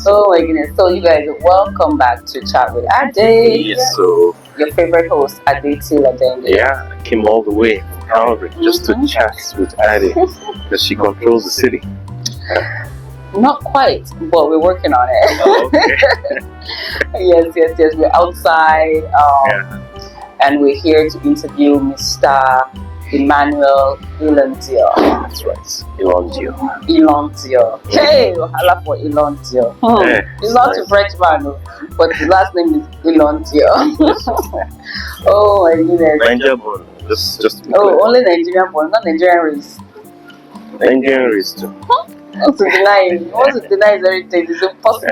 Oh my goodness. So you guys, welcome back to Chat with Ade. Yes, so Your favorite host, Ade Tilade. yeah, I came all the way from Calgary just to chat with Ade because she controls the city. Not quite, but we're working on it. Oh, okay. Yes. We're outside, and we're here to interview Mr. Emmanuel Ilondior. That's right, Ilondior. Hey, hala for Ilondior. He's not a Frenchman, no, but his last name is Ilondior. Oh my goodness. Nigerian born, just to be clear. Oh, only Nigerian born, not Nigerian race. Nigerian race too. Want to deny his heritage is impossible.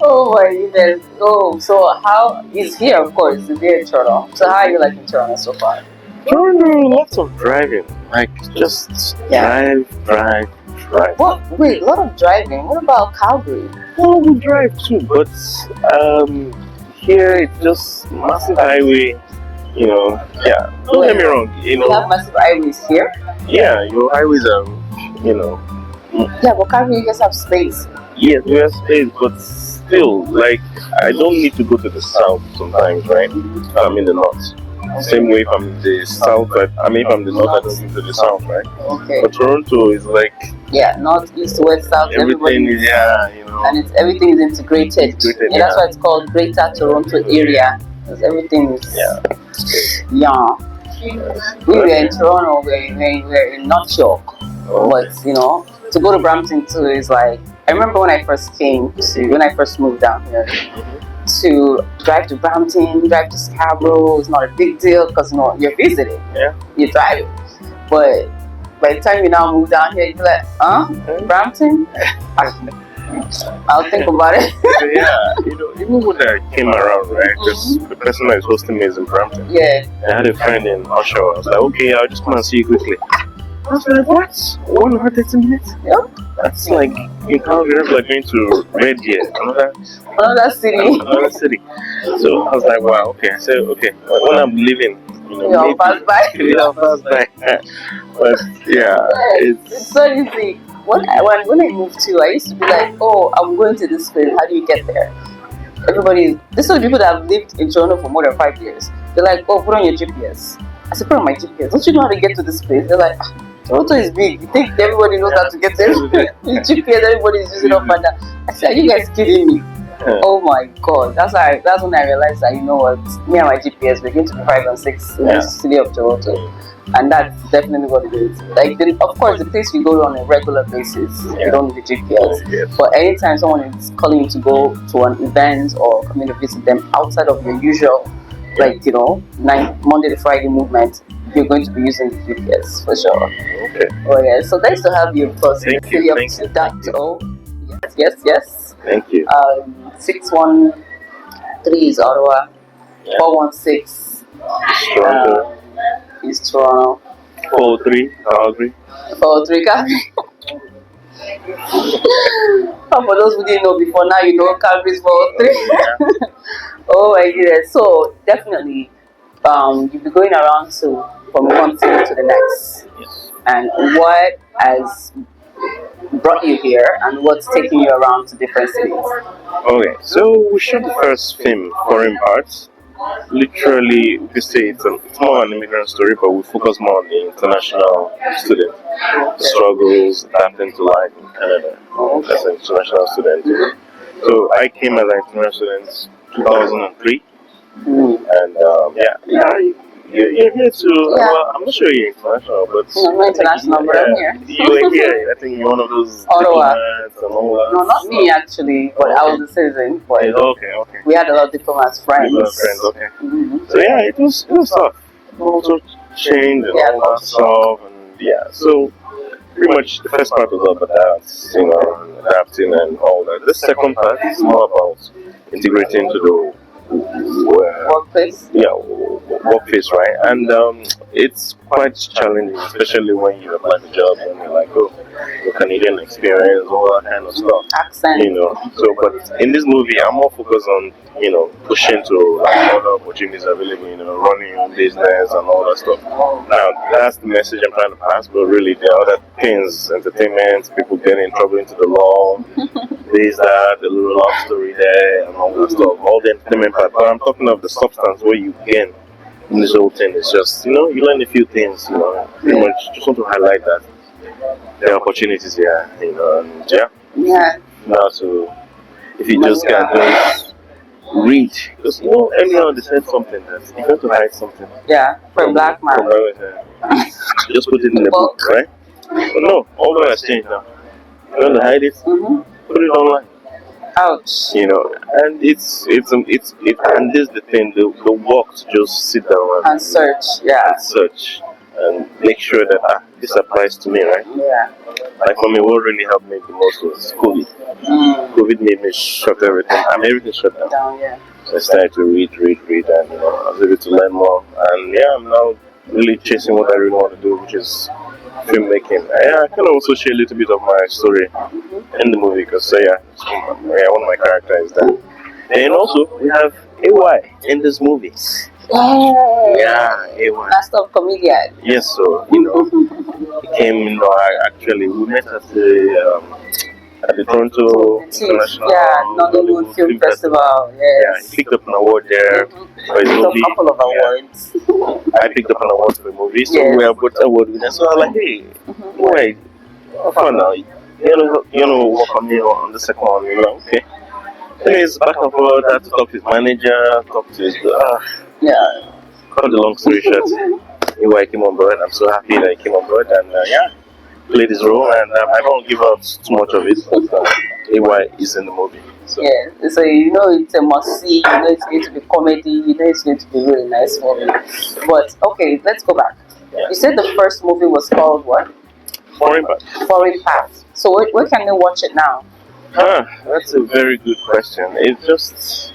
Oh my goodness. Oh, so how he's here, of course, he's here in Toronto. So how are you liking Toronto so far? Toronto, lots of driving. Like just drive. What? Wait, a lot of driving. What about Calgary? Well, we drive too, but here it's just massive highway. You know, yeah. Don't get me wrong. You know, we have massive highways here. Yeah, your highways are, you know. Yeah, but Calgary, you guys have space. Yes, we have space, but still, like, I don't need to go to the south sometimes, right? I'm in the north. Same way if I'm in the south, if I'm the north, I don't go to the south, right? Okay. But Toronto is like... Yeah, north, east, west, south, everything is, you know. And everything is integrated. Yeah, that's why it's called Greater Toronto Area. Because everything is... Yeah. We were in Toronto, we're in North York. But, you know, to go to Brampton too is like... I remember when I first moved down here, to drive to Brampton, drive to Scarborough is not a big deal because you're visiting. Yeah. You're driving. But by the time you now move down here, you're like, Brampton? I'll think about it. Yeah, you know, even when I came around, right, because the person that is hosting me is in Brampton. Yeah. I had a friend in Oshawa. I was like, okay, I'll just come and see you quickly. I was like, what? 1 hour, 30 minutes? Yep. That's like in Calgary, like going to Red Deer, another city. So I was like, wow, okay. I said, okay, when I'm leaving, you know, I'll pass by. I'll pass by. But yeah, it's so easy. When I moved to, I used to be like, oh, I'm going to this place. How do you get there? These are people that have lived in Toronto for more than 5 years. They're like, oh, put on your GPS. I said, put on my GPS. Don't you know how to get to this place? They're like, Toronto is big. You think everybody knows how to get there? GPS, everybody is using up and down. I said, are you guys kidding me? Oh my God. That's when I realized that, you know what, me and my GPS, we're going to be 5 and 6 in the city of Toronto. And that's definitely what it is. Like, of course, the place we go on a regular basis, you don't need a GPS. But anytime someone is calling you to go to an event or coming to visit them outside of your usual, like, you know, Monday to Friday movement, you're going to be using the GPS for sure. Okay. Oh yeah, so nice to have you, of course, in the city of Toronto. Yes. Thank you. 613 is Ottawa. 416 is Toronto. 403 Calgary. 403 Calgary. For those who didn't know before, now you know Calgary's 403. Oh my goodness. So definitely, you'll be going around from one city to the next. Yes. And what has brought you here and what's taking you around to different cities? Okay, so we shot the first film, Foreign Parts. Literally, we say it's more an immigrant story, but we focus more on the international student struggles, adapting to life in Canada as an international student. So I came as an international student in 2003, and you're here too. Well, I'm not sure you're international, but I'm not international, but I'm here. You're here. I think you're one of those Ottawa. diplomats and all that. No, not me actually, but I was a citizen. But okay. We had a lot of diplomats friends. Okay. So yeah, it was tough. Also change and all that stuff, and so pretty much the first part was all about that, you know, adapting and all that. The second part is more about integrating into the workplace. Workplace, right? And it's quite challenging, especially when you apply for jobs and you're like, oh, your Canadian experience, all that kind of stuff. Accent. You know. So, but in this movie, I'm more focused on, you know, pushing to like other opportunities available, you know, running your own business and all that stuff. Now, that's the message I'm trying to pass, but really there are other things, entertainment, people getting in trouble into the law, there's that, a little love story there, and all that stuff, all the entertainment part. But I'm talking of the substance where you gain in this whole thing. It's just, you learn a few things, pretty much just want to highlight that there are opportunities here, and Yeah. now so if you just can just read, because earlier on they said something that you have to hide something. Yeah, for a black man. Just put it in the book, right? But no, all that has changed now. You want to hide it, put it online. Ouch. And it's and this is the thing, the work to just sit down And search, yeah. and search and make sure that this applies to me, right? Yeah. Like for me, what really helped me the most was COVID. COVID made me shut everything, and everything shut down. Yeah. So I started to read, and I was able to learn more. And I'm now really chasing what I really want to do, which is filmmaking. I can also share a little bit of my story in the movie, because one of my characters is that. And also we have AY in this movie. Yeah, AY. Master of comedian. Yes, so he came. We met at the Toronto International Nollywood Film Festival. Yes. Yeah, he picked up an award there for his movie. A couple of awards. I picked up an award for the movie, so we are both award winners. So I was like, hey, wait, how fun now? Work on me on the second one. Okay. Anyways, back and forth. I had to talk to his manager, talk to his. Cut the long story short, AY came on board. I'm so happy that he came on board, and played his role. And I don't give out too much of it, but AY is in the movie. So. Yeah, so it's a must see. It's going to be comedy. It's going to be really nice movie. But okay, let's go back. Yeah. You said the first movie was called what? Foreign Path. Foreign Path. So where can they watch it now? That's a very good question. It's just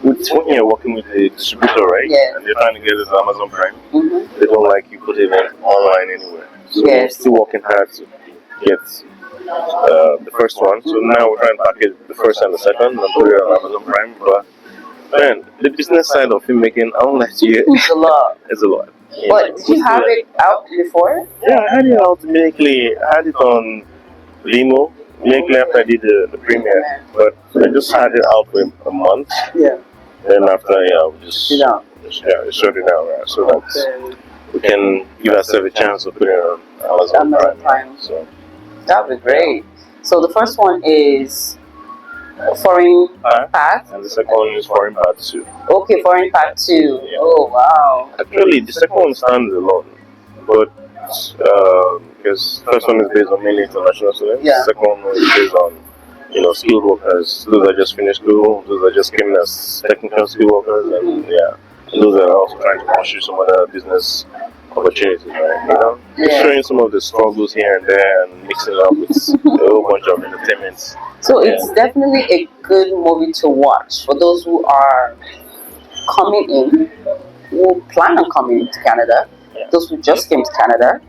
when you're working with the distributor, right? Yeah. And they're trying to get it on Amazon Prime. They don't like you put it online anywhere. So we're still working hard to get the first one. So now we're trying to package the first and the second and put it on Amazon Prime. But man, the business side of filmmaking, I don't like to hear. It's a lot. It's a lot. But did you have it out before? Yeah, I had it out immediately. I had it on Limo immediately after I did the premiere. But I just had it out for a month. Yeah. Then after, we just shut it down, right? So that we can give ourselves a chance of putting it on Amazon Prime. So that would be great. So the first one is Foreign Path, and the second one is Foreign Path 2. Okay, Foreign Path 2. Yeah. Oh wow! Actually, the second one stands alone, but because the first one is based on mainly international students. The second one is based on skilled workers. Those that just finished school, those that just came in as technical skilled workers, and those that are also trying to pursue some other business opportunities, right? Showing some of the struggles here and there and mixing it up with a whole bunch of entertainments. So it's definitely a good movie to watch for those who are coming in, who plan on coming to Canada, those who just came to Canada,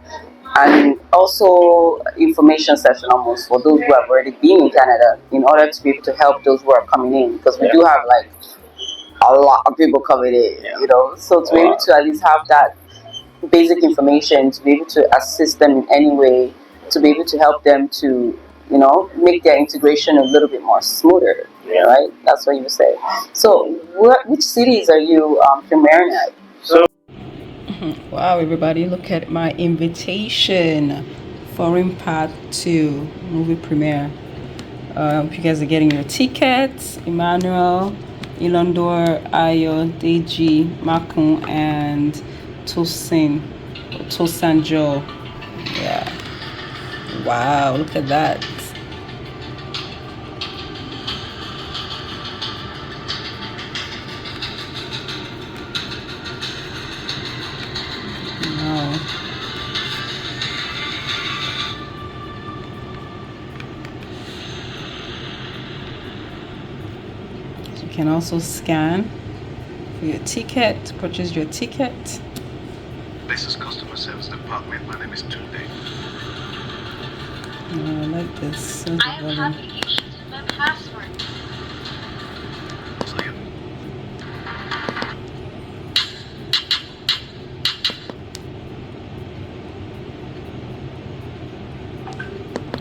and also information session almost for those who have already been in Canada in order to be able to help those who are coming in, because we do have like a lot of people coming in, so to be able to at least have that basic information, to be able to assist them in any way, to be able to help them to make their integration a little bit more smoother, right? That's what you say. So which cities are you premiering at? Wow, everybody, look at my invitation. Foreign Path 2 movie premiere. If you guys are getting your tickets, Emmanuel Ilondior, Ayomide, Makun, and Tosanjo. Yeah. Wow, look at that. Wow. You can also scan for your ticket, purchase your ticket. This is customer service department. My name is Tunde. I like this. I have application to my password.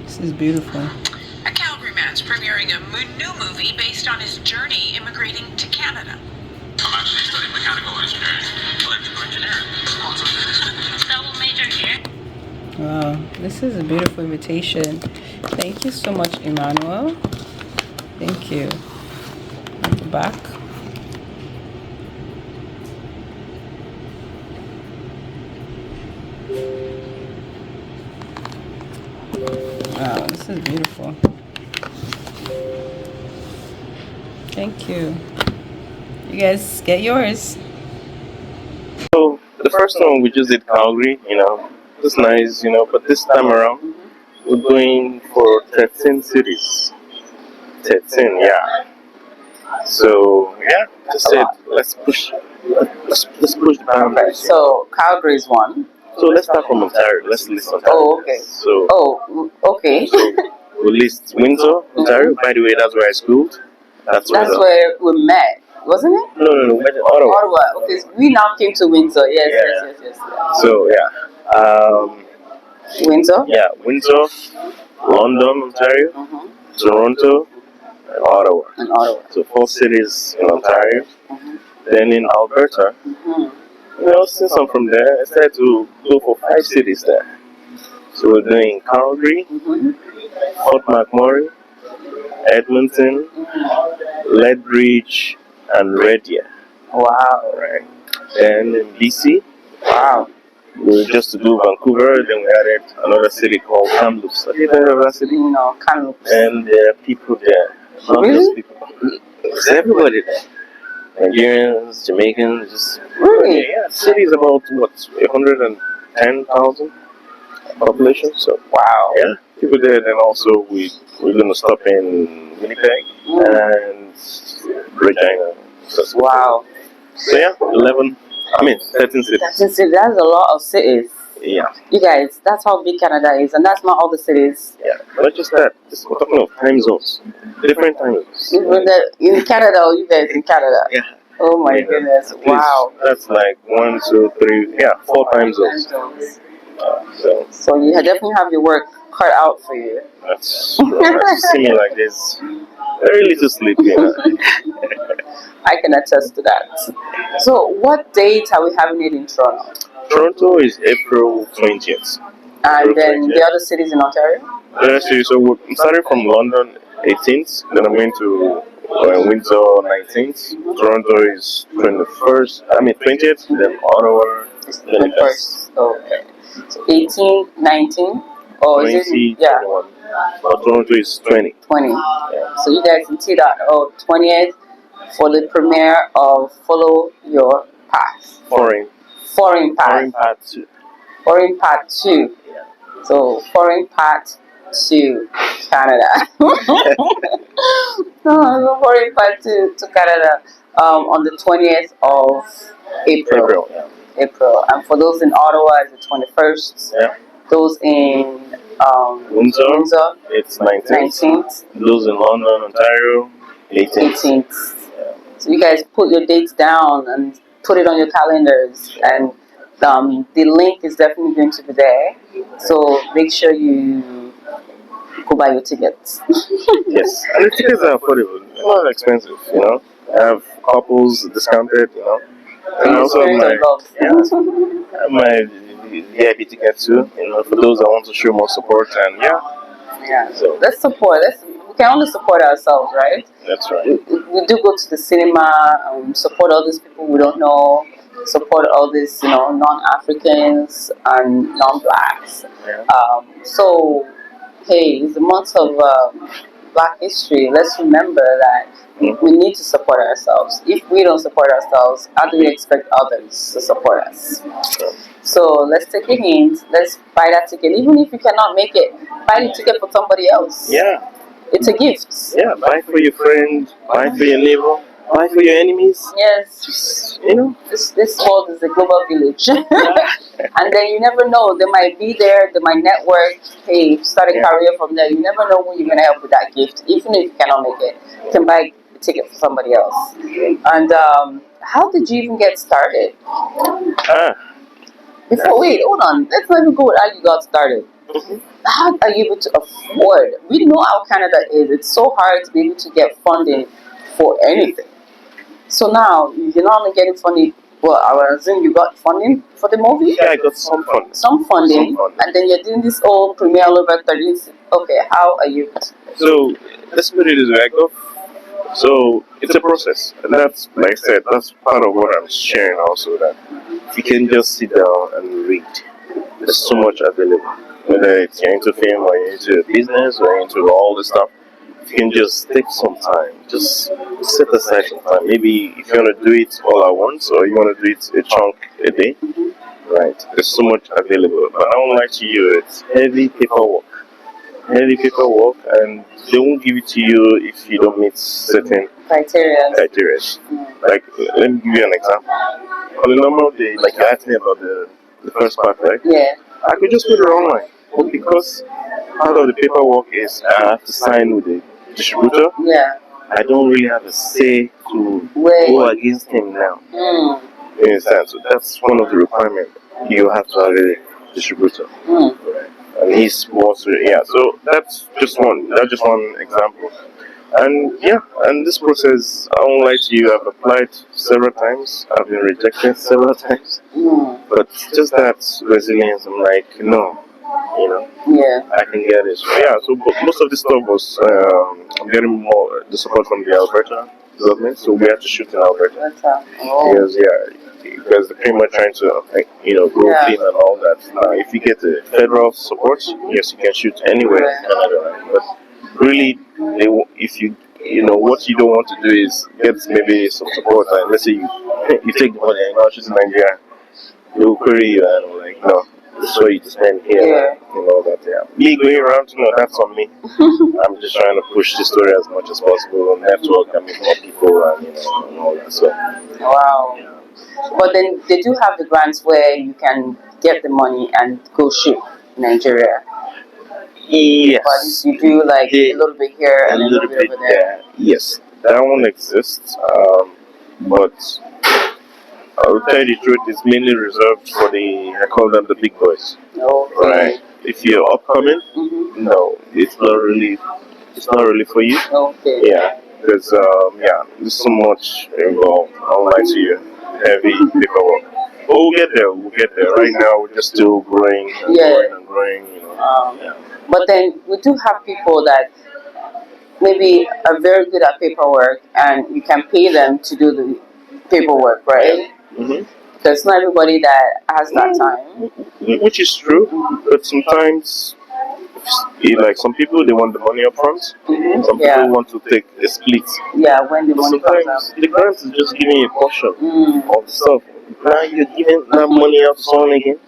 This is beautiful. At Calgary Management, premiering a new movie based on his journey immigrating to Canada. I'm actually studying mechanical engineering, electrical engineering. Double major here. Wow, this is a beautiful invitation. Thank you so much, Emmanuel. Thank you. At the back. Wow, this is beautiful. Thank you. You guys get yours. So the first one we just did Calgary, just nice, but this time around we're going for 13 cities. 13, yeah. So yeah, just said let's push the boundaries. So Calgary is one. So let's start from Ontario. Let's list Ontario. Oh, okay. So Oh, okay. we'll list Windsor, Ontario. By the way, that's where I schooled. That's where we met, wasn't it? No, we met in Ottawa. Ottawa. Okay, so we now came to Windsor. Yes, Yeah. yes. So Windsor. yeah, Windsor, London, Ontario, Toronto, and Ottawa. And Ottawa. So 4 cities in Ontario. Then in Alberta, since I'm from there, I started to go for 5 cities there. So we're doing Calgary, Fort McMurray, Edmonton, Lethbridge, and Red Deer. Wow. Right. Then in BC, Wow. we were just to do Vancouver. Then we added another city called Kamloops. Have you heard of that city? No, Kamloops. And there are people there. Not Really? just people. There's everybody there. Nigerians, Jamaicans, just Really? yeah. City is about 110,000 population. So Wow. yeah, people there. Then also we're gonna stop in Winnipeg and Regina. Wow. So yeah, 13 cities. That's a lot of cities. Yeah, You guys, that's how big Canada is, and that's not all the cities. yeah. Not just that. We're talking of time zones, different time zones. In Canada, or you guys in Canada. Yeah. Oh my goodness! At least Wow. That's like 1, 2, 3, 4 time zones. So you definitely have your work cut out for you. That's you see me like this. Very little sleep, I can attest to that. So, what date are we having it in Toronto? Toronto is April 20th. And then the other cities in Ontario? So we're starting from London 18th, then I'm going to Windsor 19th. Toronto is 20th, then Ottawa 21st. Okay. So 18, 19, or 20, is it? Yeah, 21. But Toronto is 20. 20. Yeah. So you guys can see that 20th for the premiere of Follow Your Path. Foreign Path. Part 2. Foreign Part 2. So Foreign Part 2, Canada. Foreign Part 2 to Canada on the 20th of April. April. And for those in Ottawa, it's the 21st. Yeah. Those in Windsor, it's 19th. Those in London, Ontario, 18th. So you guys put your dates down and put it on your calendars, and the link is definitely going to be there. So make sure you go buy your tickets. Yes, and the tickets are affordable. They're not expensive, I have couples discounted, And also have my VIP ticket too, for those that want to show more support, and So let's support. We can only support ourselves, right? That's right. We do go to the cinema, support all these people we don't know, support all these, non-Africans and non-blacks. So, hey, it's the month of Black History. Let's remember that we need to support ourselves. If we don't support ourselves, how do we expect others to support us? So let's take a hint. Let's buy that ticket. Even if you cannot make it, buy the ticket for somebody else. Yeah. It's a gift. Yeah, buy for your friend, buy for your neighbor, buy for your enemies. Yes. Just, This world is a global village. And then you never know. They might be there, they might network. Hey, start a career from there. You never know who you're going to help with that gift. Even if you cannot make it, you can buy a ticket for somebody else. And how did you even get started? Wait, hold on. Let's not even go with how you got started. How are you able to afford? We know how Canada is. It's so hard to be able to get funding for anything. So now you're not only getting funding. Well, I would assume you got funding for the movie. Yeah, I got some funding. Some funding, and then you're doing this whole premiere all over 30. Okay, how are you? So let's put it this way. I got. So it's a process, and that's like I said. That's part of what I'm sharing also. That you can just sit down and read. There's so much available. Whether it's you're into film or you're into business or you're into all this stuff, you can just take some time. Just set aside some time. Maybe if you want to do it all at once or you want to do it a chunk a day, right? There's so much available. But I won't lie to you, it's heavy paperwork. Heavy paperwork, and they won't give it to you if you don't meet certain Criteria. criteria. Like, let me give you an example. On a normal day, like you asked me about the first part, right? Yeah. I could just put it online. But because part of the paperwork is I have to sign with the distributor, Yeah. I don't really have a say to Wait. go against him now. Mm. You understand? So that's one of the requirements. You have to have a distributor. Mm. And he's wants to, yeah. So that's just one example. And yeah, and this process, I won't lie to you, I've applied several times, I've been rejected several times. Mm. But just that resilience, I'm like, no, you know, Yeah. I can get it. So, yeah, so but most of this stuff was I'm getting more the support from the Alberta government, so we had to shoot in Alberta. That's oh. Because they're pretty much trying to, like, grow Yeah. film and all that. If you get the federal support, yes, you can shoot anywhere in Canada, right? But really, if what you don't want to do is get maybe some support. And let's say you take the money and you shoot in Nigeria, they will query you and I'm like, no, this is what you spend here and all that. Yeah, me going around, that's on me. I'm just trying to push the story as much as possible, network and meet more people and all that. So, wow. Yeah. But then they do have the grants where you can get the money and go shoot in Nigeria. Yes. But you do like a little bit here and a little bit over there. Yes, that one exists. But I'll tell you the truth, it's mainly reserved for I call them the big boys. Okay. Right. If you're upcoming, no, it's not really for you. Okay. Yeah, because there's so much involved. I'll lie to you, heavy paperwork. But we'll get there. Right now, we're just still growing and growing and growing. But then we do have people that maybe are very good at paperwork, and you can pay them to do the paperwork, right? Because not everybody that has that time. Which is true, but sometimes, like some people, they want the money up front. Some people want to take a split. Yeah, when the money comes out. The grant is just giving you a portion of the stuff. Now you're giving that money out to someone again.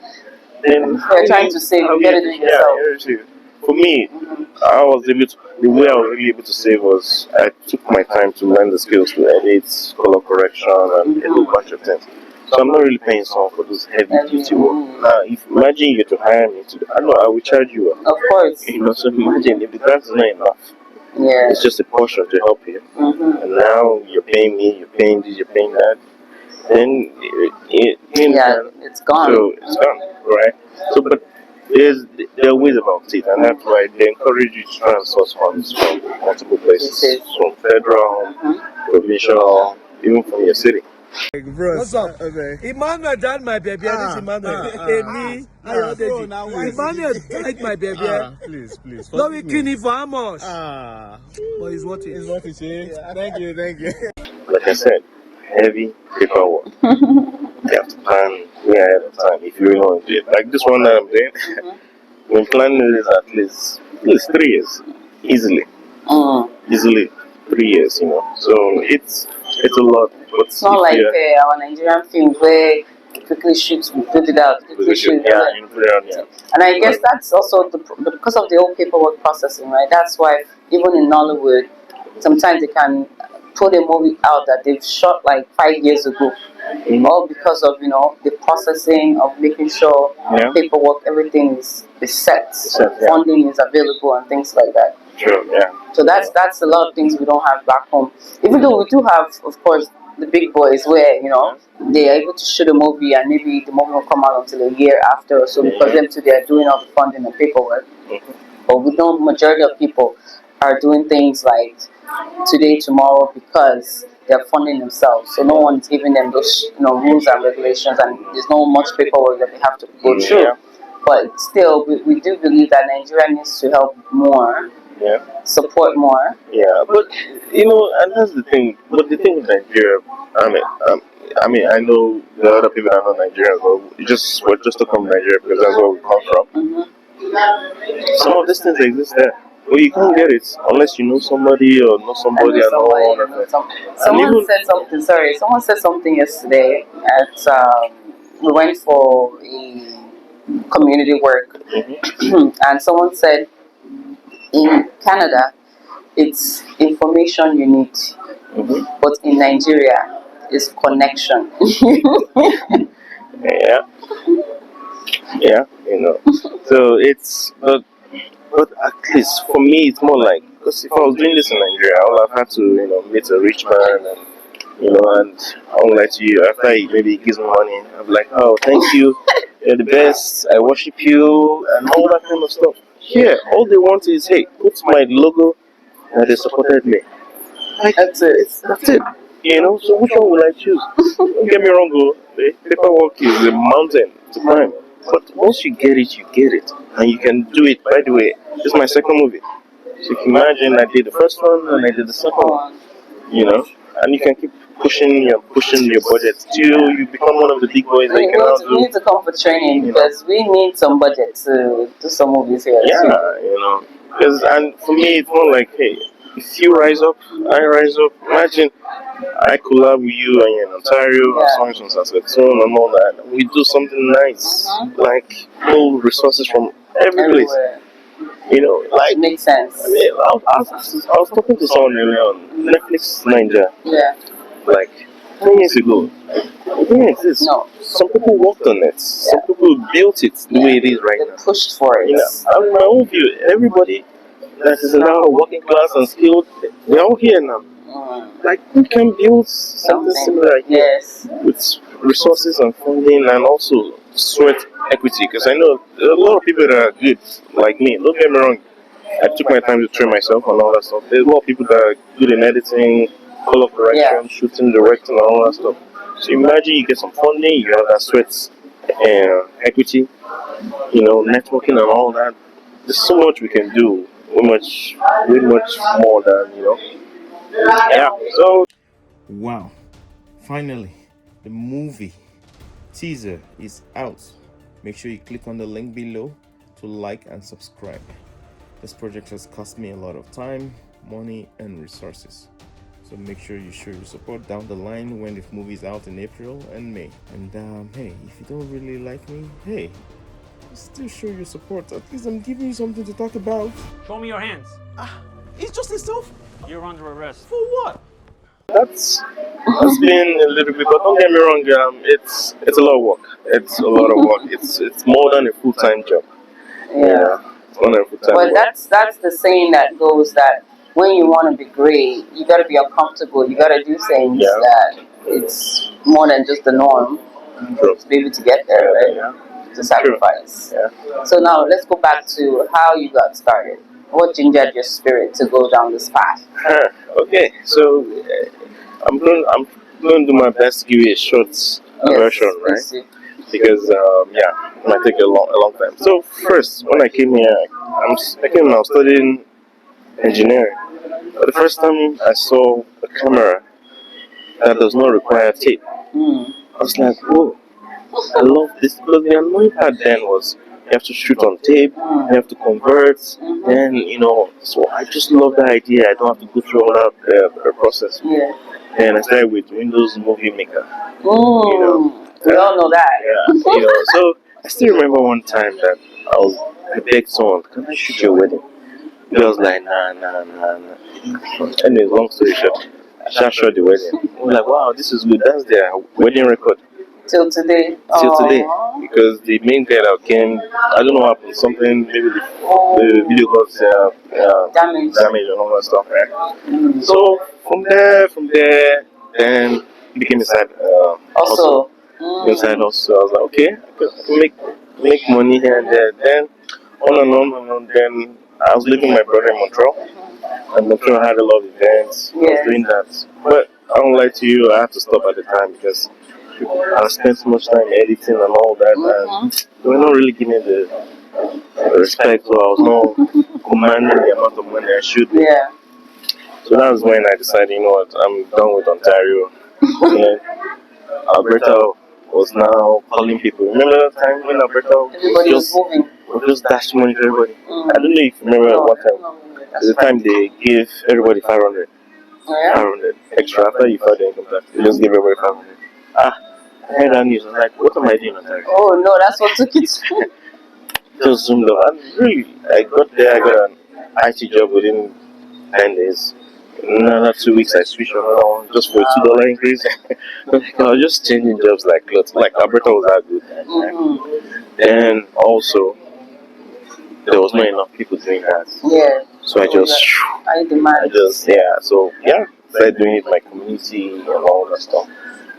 Then you're trying to save. You better do it yourself. Yeah, for me, the way I was really able to save was I took my time to learn the skills to edit, color correction, and a whole bunch of things. So I'm not really paying someone for those heavy duty work. Now, imagine you to hire me I will charge you. Of course. So imagine if the grant is not enough. Yeah. It's just a portion to help you. And now you're paying me, you're paying this, you're paying that. Then it's gone. So it's gone, right? So, but there are ways about it, and that's why they encourage you to try and source funds from multiple places, from federal, provincial, even from your city. What's up? Okay. Emmanuel died my baby. This is Emmanuel. Emmanuel died my baby. Please. No, we kill him for how much? But it's worth it. It's worth it. Yeah. Thank you. Like I said, heavy paperwork. You have to plan way ahead of time if you really want to do it. Like this one that I'm doing, we're planning this at least 3 years, easily. Easily 3 years, So it's a lot. But it's not like our Nigerian films where quickly shoot, we put it out. Quickly shoot, And I guess that's also because of the whole paperwork processing, right? That's why even in Nollywood, sometimes they can put a movie out that they've shot like 5 years ago. All because of the processing of making sure paperwork, everything is set, funding is available and things like that. Sure, yeah. So that's a lot of things we don't have back home. Even though we do have, of course, the big boys where they are able to shoot a movie and maybe the movie will come out until a year after or so because them too they are doing all the funding and paperwork. But we know majority of people are doing things like today, tomorrow because they're funding themselves. So no one's giving them those rules and regulations, and there's no much paperwork that they have to go through. Yeah. But still, we do believe that Nigeria needs to help more, support more. Yeah, but and that's the thing. But the thing with Nigeria, I know the other people that are not Nigerians, but we're just talking about Nigeria because that's where we come from. Some of these things exist there, but you can't get it unless you know somebody or know somebody and all that. Someone said something. Sorry, someone said something yesterday. We went for a community work, and someone said in Canada it's information you need, but in Nigeria it's connection. Yeah, yeah, So but at least for me, it's more like because if I was doing this in Nigeria, I would have had to meet a rich man and and I won't lie to you. After he maybe gives me money, I'm like, oh, thank you, you're the best. I worship you and all that kind of stuff. Here, all they want is hey, put my logo that they supported me. Like, that's it. That's it. So which one will I choose? Don't get me wrong, the paperwork is a mountain to climb. But once you get it, and you can do it. By the way, this is my second movie. So you can imagine I did the first one and I did the second one. And you can keep pushing your budget till you become one of the big boys that you can now do. We need to come for training because we need some budget to do some movies here. Yeah, and for me it's more like, hey, if you rise up, I rise up. Imagine I collab with you and you're in Ontario and songs from Saskatoon and all that. We do something nice, like pull resources from every place. Like it makes sense. I mean, I was talking to someone earlier on Netflix Nigeria. Yeah. Like 10 years ago. It didn't exist. No. Some people worked on it. Some people built it the way it is right now. They pushed for it. In my own view, everybody that is now working class and skilled, they're all here now. Like we can build something similar here with resources and funding and also sweat equity. Because I know there are a lot of people that are good like me. Don't get me wrong. I took my time to train myself and all that stuff. There's a lot of people that are good in editing, color correction, shooting, directing, and all that stuff. So imagine you get some funding, you have that sweat equity, networking and all that. There's so much we can do. Way much more than Yeah. So. Wow! Finally, the movie teaser is out. Make sure you click on the link below to like and subscribe. This project has cost me a lot of time, money, and resources. So make sure you show your support down the line when the movie is out in April and May. And hey, if you don't really like me, hey, still show your support. At least I'm giving you something to talk about. Show me your hands. It's just a self. You're under arrest. For what? That's been a little bit, but don't get me wrong. It's a lot of work. It's a lot of work. It's more than a full-time job. Yeah. It's more than a full-time But work. that's the saying that goes that when you want to be great, you got to be uncomfortable. You got to do things that it's more than just the norm to be able to get there, right? To sacrifice. Yeah. So now let's go back to how you got started. What gingered your spirit to go down this path? Okay, so I'm going to do my best to give you a short version, right? Because it might take a long time. So first, when I came here, I was studying engineering. But the first time I saw a camera that does not require tape, I was like, whoa, I love this. Because the annoying part then was you have to shoot on tape, you have to convert, then, so I just love that idea. I don't have to go through all that process. Yeah. And I started with Windows Movie Maker. We all know that. Yeah. So I still remember one time that I begged someone, can I shoot your wedding? He was like, nah. Anyways, long story short, I just shot the wedding. I was like, wow, this is good. That's their wedding record. Till today. Because the main guy that came, I don't know what happened, something, maybe the video got damaged and all that stuff, right? So from there, then became inside Also, inside also. I was like, okay, I can make money here and there. Then on and on and on. Then I was living with my brother in Montreal, and Montreal had a lot of events. I was doing that, but I don't lie to you, I had to stop at the time because I spent so much time editing and all that, and they were not really giving the respect, so I was not commanding the amount of money I should be. yeah. So that was when I decided, you know what, I'm done with Ontario. And Alberta was now calling people. Remember that time when Alberta Everybody was moving. just dashed money to everybody? I don't know if you remember one time. At the time they gave everybody 500. Yeah. 500 extra after you filed the income tax. They just gave everybody 500. I heard that news. I was like, what am I doing in Ontario? Oh no, that's what took it. Just zoomed up. And really, I got there, I got an IT job within 10 days. In another 2 weeks, I switched on another one just for a $2 increase. I was just changing jobs like clothes. Like Alberta was that good. And also, there was not enough people doing that. Yeah. So I started doing it in my community and all that stuff.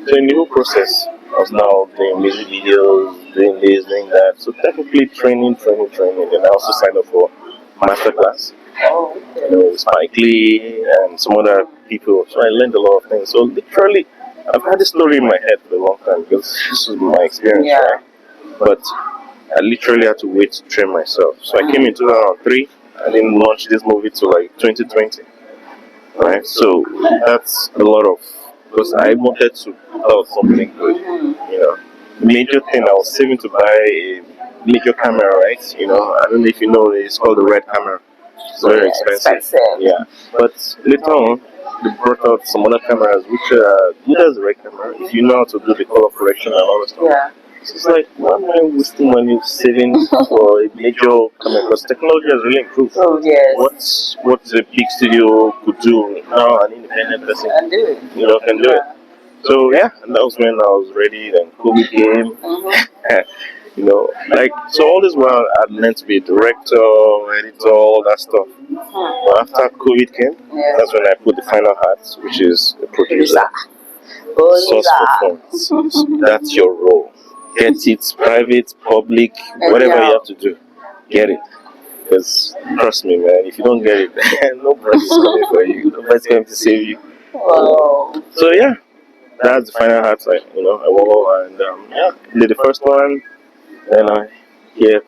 So in the whole process, I was now doing music videos, doing this, doing that. So technically training. And I also signed up for masterclass. You know, Spike Lee and some other people. So I learned a lot of things. So literally, I've had this story in my head for a long time because this was my experience, right? But I literally had to wait to train myself. So I came in 2003. I didn't launch this movie till like 2020, right? So that's a lot of, because I wanted to put out something good, you know. The major thing, I was saving to buy a major camera, right? You know, I don't know if you know, it's called the Red camera. It's very expensive. Yeah. But later on, they brought out some other cameras which are good as the Red camera if you know how to do the color correction and all that stuff. Yeah. So it's like, why am I wasting money saving for a major camera? Because technology has really improved. Oh yes. What a big studio could do now, an independent person And do it. you know, can do it. So yeah, and that was when I was ready. Then COVID came. You know, like, so all this while I'd meant to be a director, editor, all that stuff. But after COVID came, that's when I put the final hat, which is a producer. Source performance. That's your role. Get it, private, public, whatever you have to do, get it. Because trust me, man, if you don't get it, nobody's coming for you. Nobody's going to save you. Wow. So yeah, that's the final hat I wore, and did the first one, then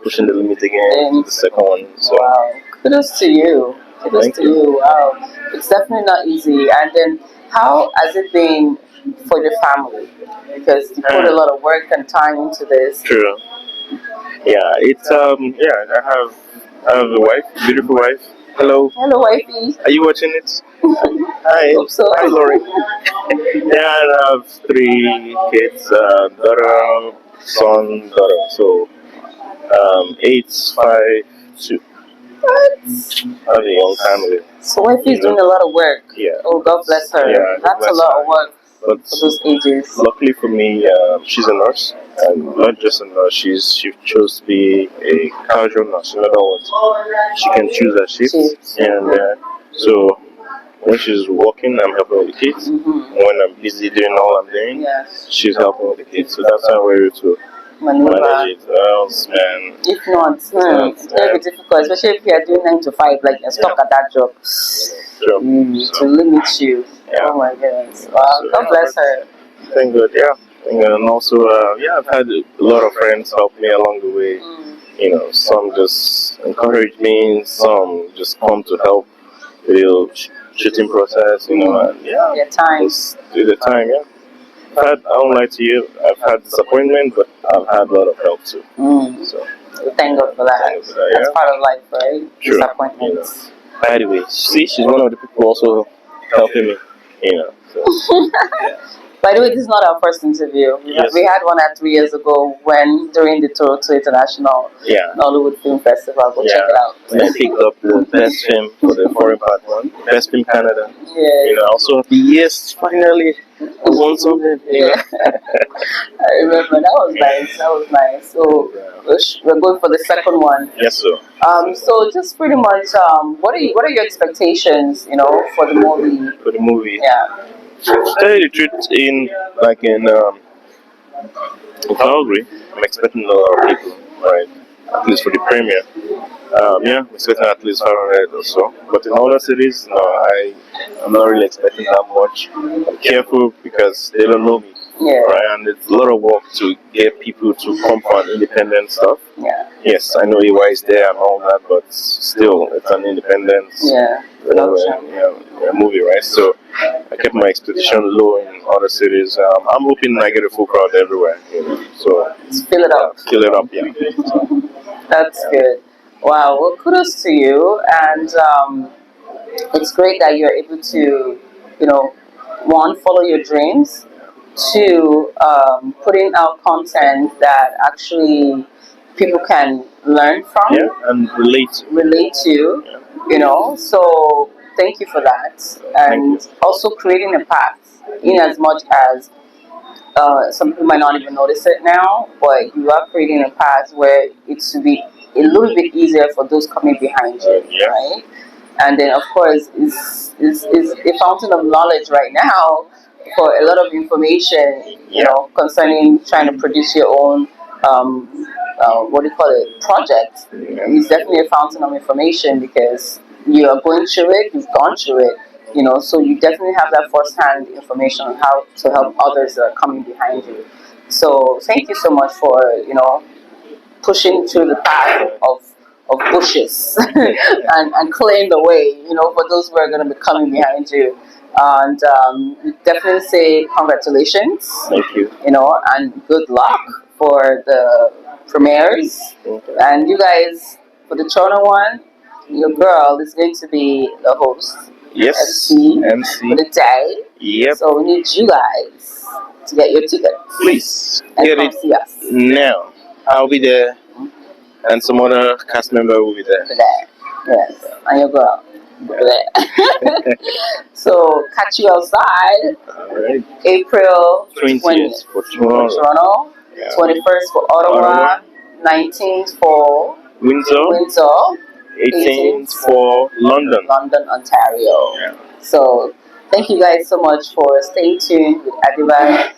pushing the limit again to the second one. So wow, kudos to you. Kudos to you. Wow, it's definitely not easy. And then, how has it been for your family? Because you put a lot of work and time into this. True. Yeah, it's I have a wife, beautiful wife. Hello. Hello, wifey. Are you watching it? Hi. Hope so. Hi, Lori. Yeah, and I have 3 kids, daughter, son, daughter. So, 8, 5, 2. What? I have a young family. So wifey is doing a lot of work. Yeah. Oh, God bless her. Yeah, that's a lot of work but for those ages. luckily for me, she's a nurse, and not just a nurse. She chose to be a casual nurse. In other words, she can choose her shifts, and so when she's working, I'm helping with the kids. When I'm busy doing all I'm doing, she's helping with the kids. So that's how we're able to manage it. Else, man. If not, it's very difficult, especially if you are doing 9 to 5, like you're stuck at that job. To limit you. Oh my goodness. Wow. So, God bless her. Thank God, and also, I've had a lot of friends help me along the way. You know, some just encourage me, some just come to help with the shooting process, and your time. Just do the time, I don't lie to you, I've had disappointment, but I've had a lot of help too. So thank God for that. That's part of life, right? True. Disappointments. By the way, she's one of the people also helping me, So. By the way, this is not our first interview. We had one 3 years ago during the Toronto International Nollywood Film Festival. Go check it out. And I picked up the best film for the foreign part one, best film Canada. Yeah. Also yes, finally I won something. I remember that was nice. So we're going for the second one. Yes, sir. So just pretty much, what are your expectations? For the movie? For the movie. Yeah. To tell you the truth, in Calgary, I'm expecting a lot of people, right? At least for the premiere. Yeah, I'm expecting at least 500 or so. But in other cities, no, I'm not really expecting that much. I'm careful because they don't know me, Yeah. right? And it's a lot of work to get people to come for an independent stuff. Yeah. Yes, I know EY is there and all that, but still, it's an independent Yeah. movie, right? So I kept my expectation low in other cities. I'm hoping I get a full crowd everywhere. So Fill it up. kill it up, yeah. That's good. Wow. Well, kudos to you, and it's great that you're able to, one, follow your dreams, two, putting out content that actually people can learn from, Yeah, and relate. relate to, So thank you for that, and Thank you. also creating a path. In as much as some people might not even notice it now, but you are creating a path where it should be a little bit easier for those coming behind you, Yeah. right? And then, of course, is a fountain of knowledge right now for a lot of information, concerning trying to produce your own, what do you call it, project. It's definitely a fountain of information because you are going through it, you've gone through it, so you definitely have that first-hand information on how to help others that are coming behind you. So thank you so much for, pushing through the path of bushes and clearing the way, for those who are going to be coming behind you. And definitely say congratulations, Thank you. And good luck for the premieres. And you guys, for the Toronto one, your girl is going to be the host. Yes, MC for the day. Yep. So we need you guys to get your tickets. Please And get come it see us. now. I'll be there, and some other cast member will be there. For that. Yes. And your girl. For that. So catch you outside. Alright. April 20th 20th for Toronto. Toronto. Yeah. 21st for Ottawa. 19th for Windsor. 18th for London. London, Ontario. Yeah. So thank you guys so much for staying tuned with Adiba.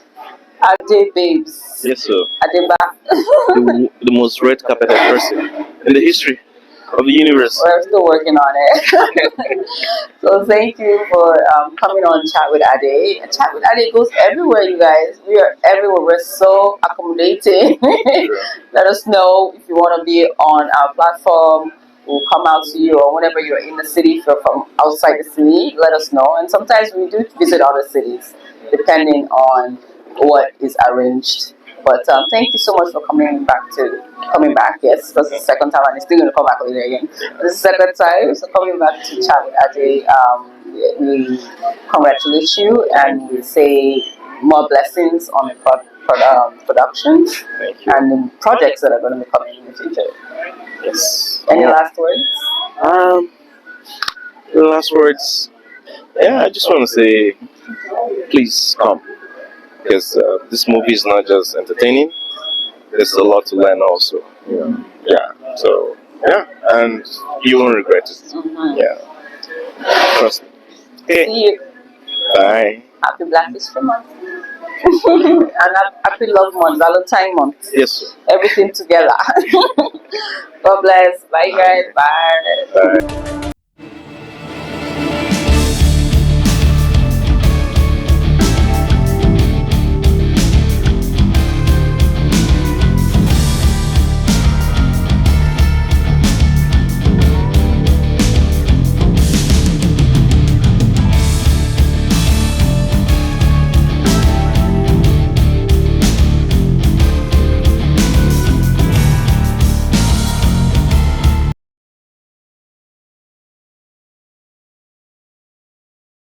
Ade babes. Yes, sir. Adeba. The most red carpeted person in the history of the universe. We're still working on it. So thank you for coming on Chat with Ade. Chat with Ade goes everywhere, you guys. We are everywhere. We're so accommodating. Let us know if you want to be on our platform. We'll come out to you, or whenever you're in the city, if you're from outside the city, let us know. And sometimes we do visit other cities, depending on what is arranged. But thank you so much for coming back. Yes, that's the second time, and it's still going to come back later again. This is the second time, so coming back to chat with Ade. We congratulate you and we say more blessings on the production and the projects that are going to be coming in the future. Yes. Any last words? The last words. Yeah, I just want to say, please come, because this movie is not just entertaining. There's a lot to learn also. Yeah. So yeah, and you won't regret it. Mm-hmm. Yeah. Trust me. Okay. See you. Bye. Happy Black History Month. And happy Love Month, Valentine Month. Yes. Everything together. God bless. Bye guys. Bye. Bye.